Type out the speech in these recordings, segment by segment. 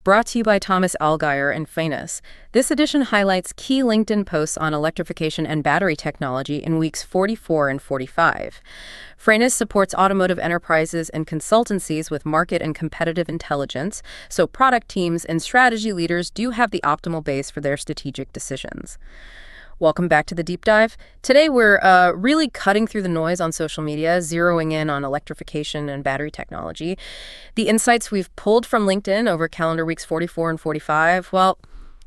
brought to you by Thomas Allgaier and Phanes. This edition highlights key LinkedIn posts on electrification and battery technology in weeks 44 and 45. Phanes supports automotive enterprises and consultancies with market and competitive intelligence, so product teams and strategy leaders do have the optimal base for their strategic decisions. Welcome back to the Deep Dive. Today we're really cutting through the noise on social media, zeroing in on electrification and battery technology. The insights we've pulled from LinkedIn over calendar weeks 44 and 45, well,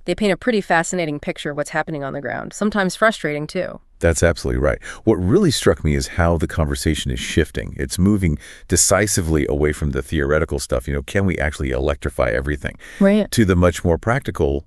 they paint a pretty fascinating picture of what's happening on the ground, sometimes frustrating too. That's absolutely right. What really struck me is how the conversation is shifting. It's moving decisively away from the theoretical stuff, can we actually electrify everything? Right. To the much more practical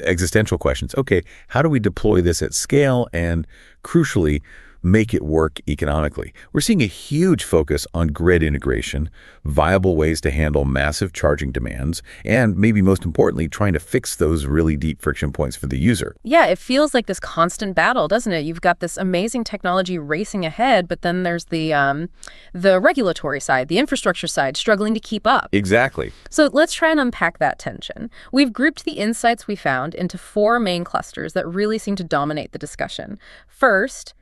existential questions. Okay, how do we deploy this at scale and, crucially, make it work economically? We're seeing a huge focus on grid integration, viable ways to handle massive charging demands, and maybe most importantly, trying to fix those really deep friction points for the user. Yeah, it feels like this constant battle, doesn't it? You've got this amazing technology racing ahead, but then there's the regulatory side, the infrastructure side, struggling to keep up. Exactly. So let's try and unpack that tension. We've grouped the insights we found into 4 main clusters that really seem to dominate the discussion. First,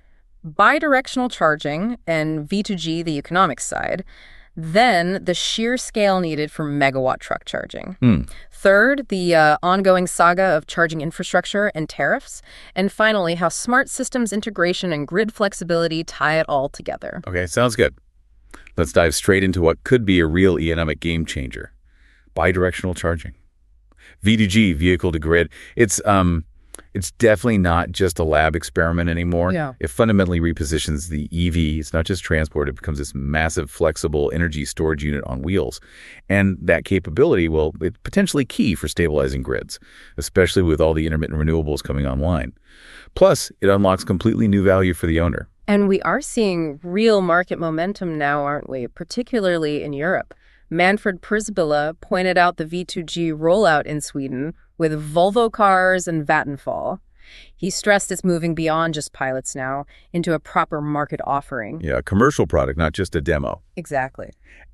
bidirectional charging and V2G, the economics side. Then the sheer scale needed for megawatt truck charging. Third, the ongoing saga of charging infrastructure and tariffs. And finally, how smart systems integration and grid flexibility tie it all together. Okay, sounds good. Let's dive straight into what could be a real economic game changer. Bidirectional charging. V2G, vehicle to grid. It's definitely not just a lab experiment anymore. Yeah. It fundamentally repositions the EV. It's not just transport. It becomes this massive, flexible energy storage unit on wheels. And that capability, well, it's potentially key for stabilizing grids, especially with all the intermittent renewables coming online. Plus, it unlocks completely new value for the owner. And we are seeing real market momentum now, aren't we? Particularly in Europe. Manfred Prisbilla pointed out the V2G rollout in Sweden with Volvo Cars and Vattenfall. He stressed it's moving beyond just pilots now into a proper market offering. Yeah, a commercial product, not just a demo. Exactly.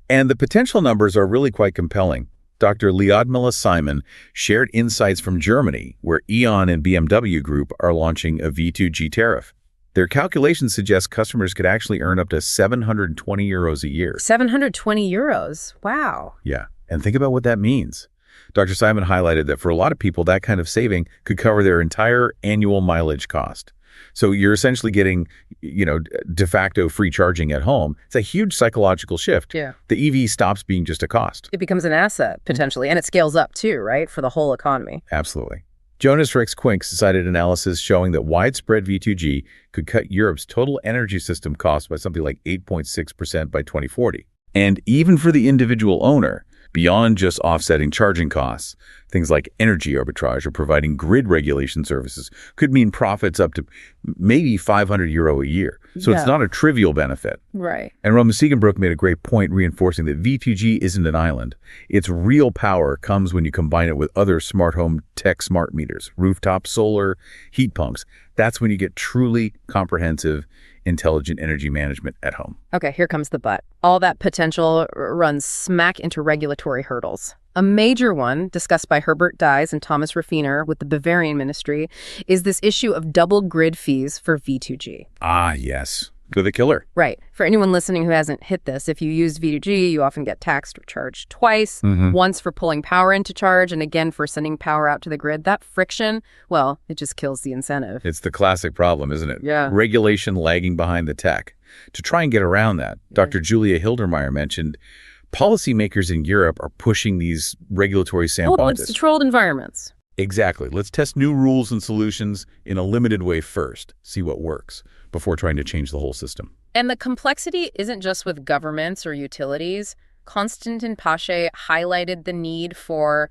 And the potential numbers are really quite compelling. Dr. Lyudmila Simon shared insights from Germany, where E.ON and BMW Group are launching a V2G tariff. Their calculations suggest customers could actually earn up to 720 euros a year. 720 euros. Wow. Yeah, and think about what that means. Dr. Simon highlighted that for a lot of people, that kind of saving could cover their entire annual mileage cost. So you're essentially getting, de facto free charging at home. It's a huge psychological shift. Yeah. The EV stops being just a cost. It becomes an asset, potentially, and it scales up too, right, for the whole economy. Absolutely. Jonas Rex-Quink cited analysis showing that widespread V2G could cut Europe's total energy system costs by something like 8.6% by 2040. And even for the individual owner, beyond just offsetting charging costs, things like energy arbitrage or providing grid regulation services could mean profits up to maybe 500 euro a year. So It's not a trivial benefit. Right. And Roman Siegenbrook made a great point reinforcing that V2G isn't an island. Its real power comes when you combine it with other smart home tech smart meters, rooftop solar, heat pumps. That's when you get truly comprehensive, intelligent energy management at home. Okay, here comes the but. All that potential runs smack into regulatory hurdles. A major one, discussed by Herbert Dies and Thomas Raffiner with the Bavarian Ministry, is this issue of double grid fees for V2G. Ah, yes. The killer. Right. For anyone listening who hasn't hit this, if you use V2G, you often get taxed or charged twice, once for pulling power into charge and again for sending power out to the grid. That friction, well, it just kills the incentive. It's the classic problem, isn't it? Yeah. Regulation lagging behind the tech. To try and get around that, Dr. Julia Hildermeyer mentioned policymakers in Europe are pushing these regulatory sandboxes. It's controlled environments. Exactly. Let's test new rules and solutions in a limited way first, see what works, before trying to change the whole system. And the complexity isn't just with governments or utilities. Konstantin Pache highlighted the need for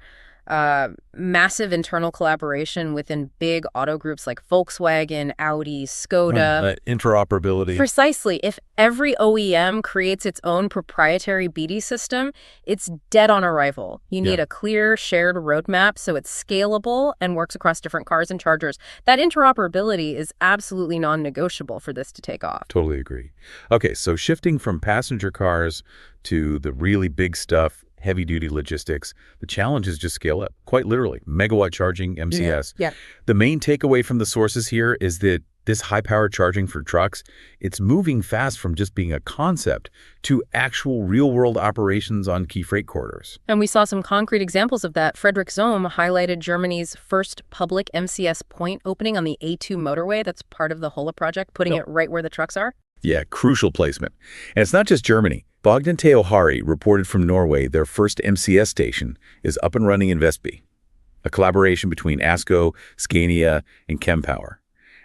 massive internal collaboration within big auto groups like Volkswagen, Audi, Skoda. Interoperability. Precisely. If every OEM creates its own proprietary BD system, it's dead on arrival. You need a clear, shared roadmap so it's scalable and works across different cars and chargers. That interoperability is absolutely non-negotiable for this to take off. Totally agree. Okay, so shifting from passenger cars to the really big stuff, heavy-duty logistics. The challenge is just scale up, quite literally. Megawatt charging, MCS. Yeah. The main takeaway from the sources here is that this high-power charging for trucks, it's moving fast from just being a concept to actual real-world operations on key freight corridors. And we saw some concrete examples of that. Frederick Zohm highlighted Germany's first public MCS point opening on the A2 motorway. That's part of the HOLA project, putting it right where the trucks are. Yeah, crucial placement. And it's not just Germany. Bogdan Teohari reported from Norway their first MCS station is up and running in Vestby, a collaboration between ASCO, Scania, and Chempower.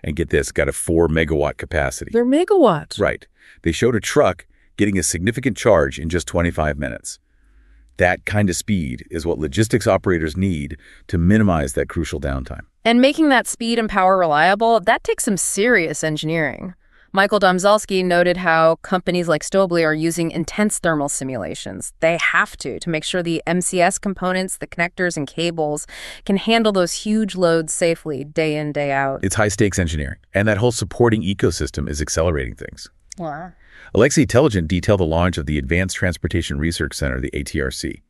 And get this, got a 4-megawatt capacity. They're megawatts. Right. They showed a truck getting a significant charge in just 25 minutes. That kind of speed is what logistics operators need to minimize that crucial downtime. And making that speed and power reliable, that takes some serious engineering. Michael Domzalski noted how companies like Stobli are using intense thermal simulations. They have to make sure the MCS components, the connectors and cables, can handle those huge loads safely day in, day out. It's high-stakes engineering, and that whole supporting ecosystem is accelerating things. Wow. Alexei Telegin detailed the launch of the Advanced Transportation Research Center, the ATRC.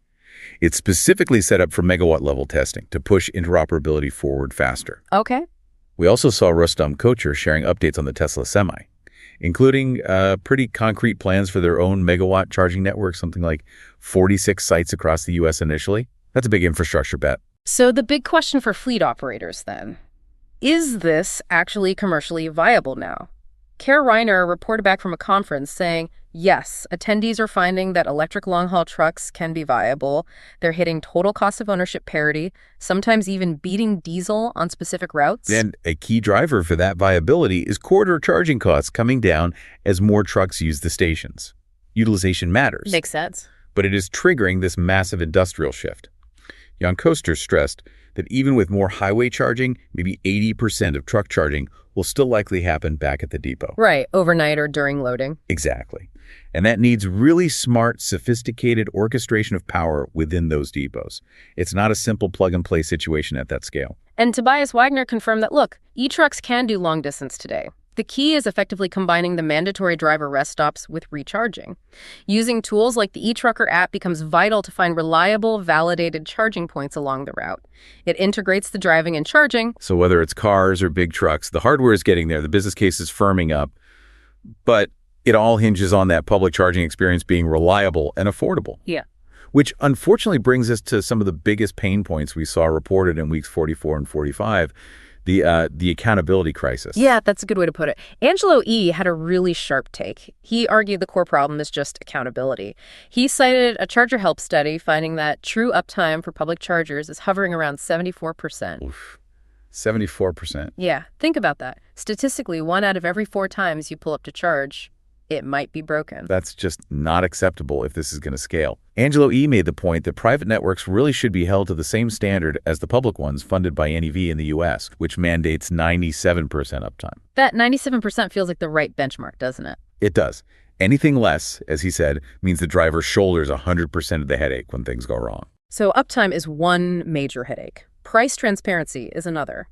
It's specifically set up for megawatt-level testing to push interoperability forward faster. Okay. We also saw Rustam Kocher sharing updates on the Tesla Semi, including pretty concrete plans for their own megawatt charging network, something like 46 sites across the U.S. initially. That's a big infrastructure bet. So the big question for fleet operators then, is this actually commercially viable now? Kara Reiner reported back from a conference saying, yes, attendees are finding that electric long-haul trucks can be viable. They're hitting total cost of ownership parity, sometimes even beating diesel on specific routes. And a key driver for that viability is corridor charging costs coming down as more trucks use the stations. Utilization matters. Makes sense. But it is triggering this massive industrial shift. Jan Koster stressed that even with more highway charging, maybe 80% of truck charging will still likely happen back at the depot. Right, overnight or during loading. Exactly. And that needs really smart, sophisticated orchestration of power within those depots. It's not a simple plug-and-play situation at that scale. And Tobias Wagner confirmed that, look, e-trucks can do long distance today. The key is effectively combining the mandatory driver rest stops with recharging. Using tools like the eTrucker app becomes vital to find reliable, validated charging points along the route. It integrates the driving and charging. So whether it's cars or big trucks, the hardware is getting there, the business case is firming up, but it all hinges on that public charging experience being reliable and affordable. Yeah. Which unfortunately brings us to some of the biggest pain points we saw reported in weeks 44 and 45. The accountability crisis. Yeah, that's a good way to put it. Angelo E. had a really sharp take. He argued the core problem is just accountability. He cited a Charger Help study finding that true uptime for public chargers is hovering around 74%. Oof. 74%. Yeah, think about that. Statistically, 1 out of every 4 times you pull up to charge, it might be broken. That's just not acceptable if this is going to scale. Angelo E. made the point that private networks really should be held to the same standard as the public ones funded by NEV in the U.S., which mandates 97% uptime. That 97% feels like the right benchmark, doesn't it? It does. Anything less, as he said, means the driver shoulders 100% of the headache when things go wrong. So uptime is one major headache. Price transparency is another.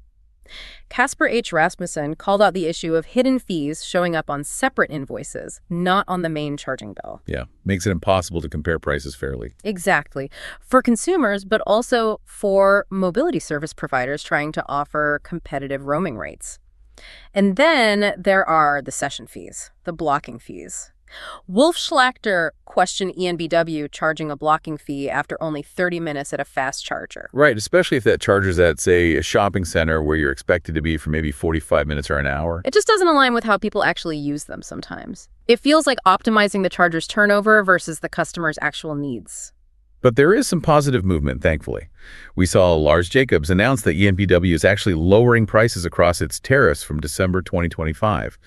Casper H. Rasmussen called out the issue of hidden fees showing up on separate invoices, not on the main charging bill. Yeah, makes it impossible to compare prices fairly. Exactly. For consumers, but also for mobility service providers trying to offer competitive roaming rates. And then there are the session fees, the blocking fees. Wolf Schlachter questioned ENBW charging a blocking fee after only 30 minutes at a fast charger. Right, especially if that charger's at, say, a shopping center where you're expected to be for maybe 45 minutes or an hour. It just doesn't align with how people actually use them sometimes. It feels like optimizing the charger's turnover versus the customer's actual needs. But there is some positive movement, thankfully. We saw Lars Jacobs announce that ENBW is actually lowering prices across its tariffs from December 2025.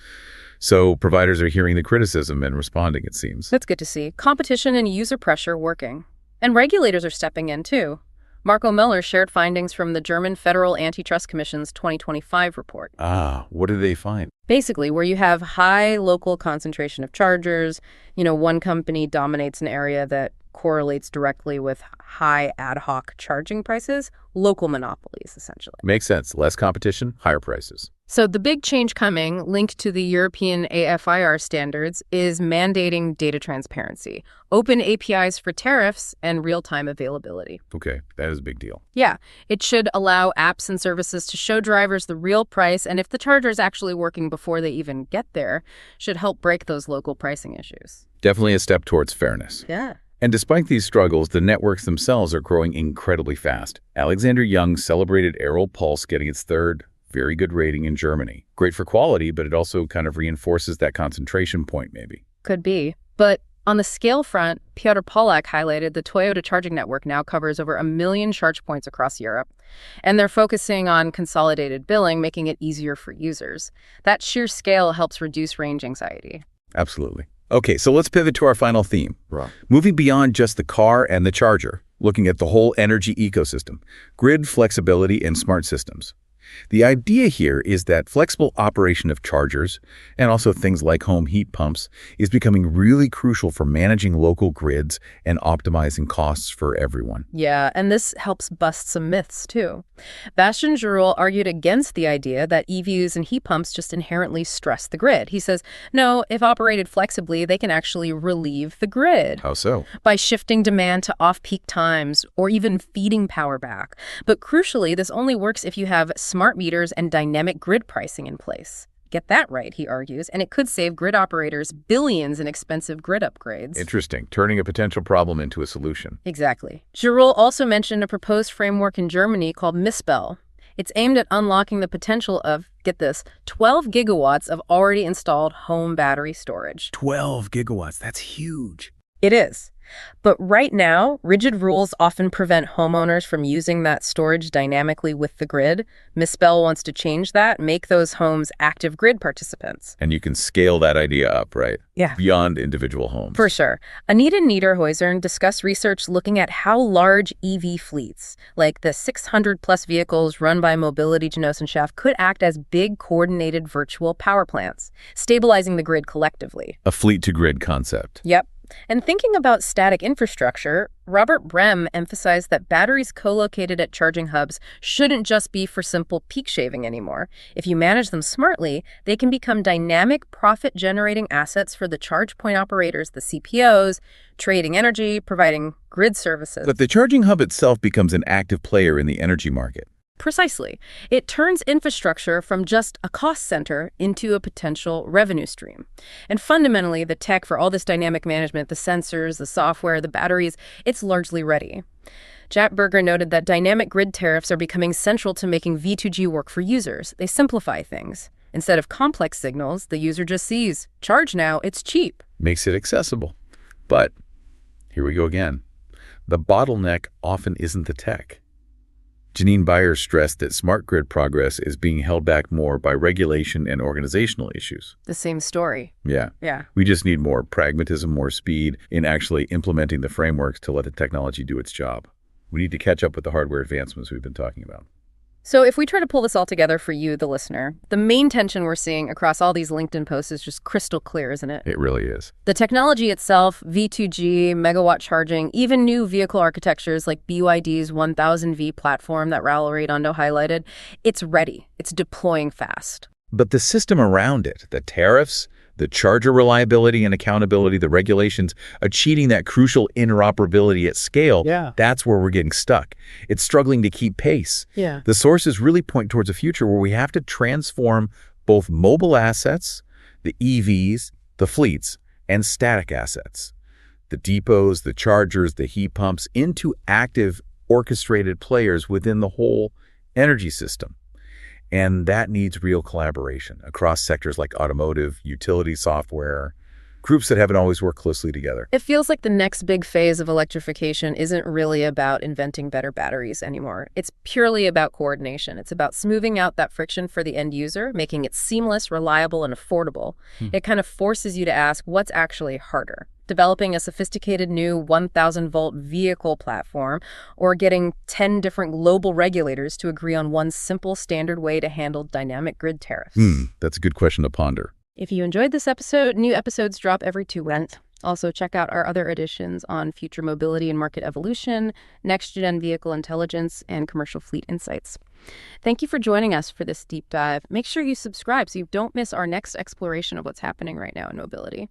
So providers are hearing the criticism and responding, it seems. That's good to see. Competition and user pressure working. And regulators are stepping in, too. Marco Miller shared findings from the German Federal Antitrust Commission's 2025 report. What did they find? Basically, where you have high local concentration of chargers, one company dominates an area that correlates directly with high ad hoc charging prices, local monopolies, essentially. Makes sense. Less competition, higher prices. So the big change coming, linked to the European AFIR standards, is mandating data transparency, open APIs for tariffs, and real-time availability. Okay, that is a big deal. Yeah, it should allow apps and services to show drivers the real price, and if the charger is actually working before they even get there, should help break those local pricing issues. Definitely a step towards fairness. Yeah. And despite these struggles, the networks themselves are growing incredibly fast. Alexander Young celebrated Aero Pulse getting its third very good rating in Germany. Great for quality, but it also kind of reinforces that concentration point, maybe. Could be. But on the scale front, Piotr Polak highlighted the Toyota charging network now covers over 1 million charge points across Europe. And they're focusing on consolidated billing, making it easier for users. That sheer scale helps reduce range anxiety. Absolutely. Okay, so let's pivot to our final theme. Right. Moving beyond just the car and the charger, looking at the whole energy ecosystem, grid flexibility and smart systems. The idea here is that flexible operation of chargers, and also things like home heat pumps, is becoming really crucial for managing local grids and optimizing costs for everyone. Yeah, and this helps bust some myths, too. Bastian Giroux argued against the idea that EVs and heat pumps just inherently stress the grid. He says, no, if operated flexibly, they can actually relieve the grid. How so? By shifting demand to off-peak times or even feeding power back. But crucially, this only works if you have smart meters and dynamic grid pricing in place. Get that right, he argues, and it could save grid operators billions in expensive grid upgrades. Interesting, turning a potential problem into a solution. Exactly. Giroux also mentioned a proposed framework in Germany called Mispel. It's aimed at unlocking the potential of, get this, 12 gigawatts of already installed home battery storage. 12 gigawatts, that's huge. It is. But right now, rigid rules often prevent homeowners from using that storage dynamically with the grid. Mispel wants to change that, make those homes active grid participants. And you can scale that idea up, right? Yeah. Beyond individual homes. For sure. Anita Niederhäusern discussed research looking at how large EV fleets, like the 600-plus vehicles run by Mobility Genossenschaft, could act as big, coordinated virtual power plants, stabilizing the grid collectively. A fleet-to-grid concept. Yep. And thinking about static infrastructure, Robert Brem emphasized that batteries co-located at charging hubs shouldn't just be for simple peak shaving anymore. If you manage them smartly, they can become dynamic, profit-generating assets for the charge point operators, the CPOs, trading energy, providing grid services. But the charging hub itself becomes an active player in the energy market. Precisely. It turns infrastructure from just a cost center into a potential revenue stream. And fundamentally, the tech for all this dynamic management, the sensors, the software, the batteries, it's largely ready. Jack Berger noted that dynamic grid tariffs are becoming central to making V2G work for users. They simplify things. Instead of complex signals, the user just sees, charge now, it's cheap. Makes it accessible. But here we go again. The bottleneck often isn't the tech. Janine Byers stressed that smart grid progress is being held back more by regulation and organizational issues. The same story. Yeah. Yeah. We just need more pragmatism, more speed in actually implementing the frameworks to let the technology do its job. We need to catch up with the hardware advancements we've been talking about. So if we try to pull this all together for you, the listener, the main tension we're seeing across all these LinkedIn posts is just crystal clear, isn't it? It really is. The technology itself, V2G, megawatt charging, even new vehicle architectures like BYD's 1000V platform that Raul Redondo highlighted, it's ready. It's deploying fast. But the system around it, the tariffs, the charger reliability and accountability, the regulations, achieving that crucial interoperability at scale, that's where we're getting stuck. It's struggling to keep pace. Yeah. The sources really point towards a future where we have to transform both mobile assets, the EVs, the fleets, and static assets, the depots, the chargers, the heat pumps, into active, orchestrated players within the whole energy system. And that needs real collaboration across sectors like automotive, utility software, groups that haven't always worked closely together. It feels like the next big phase of electrification isn't really about inventing better batteries anymore. It's purely about coordination. It's about smoothing out that friction for the end user, making it seamless, reliable, and affordable. It kind of forces you to ask, what's actually harder? Developing a sophisticated new 1,000-volt vehicle platform, or getting 10 different global regulators to agree on one simple standard way to handle dynamic grid tariffs? That's a good question to ponder. If you enjoyed this episode, new episodes drop every 2 weeks. Also, check out our other editions on future mobility and market evolution, next-gen vehicle intelligence, and commercial fleet insights. Thank you for joining us for this deep dive. Make sure you subscribe so you don't miss our next exploration of what's happening right now in mobility.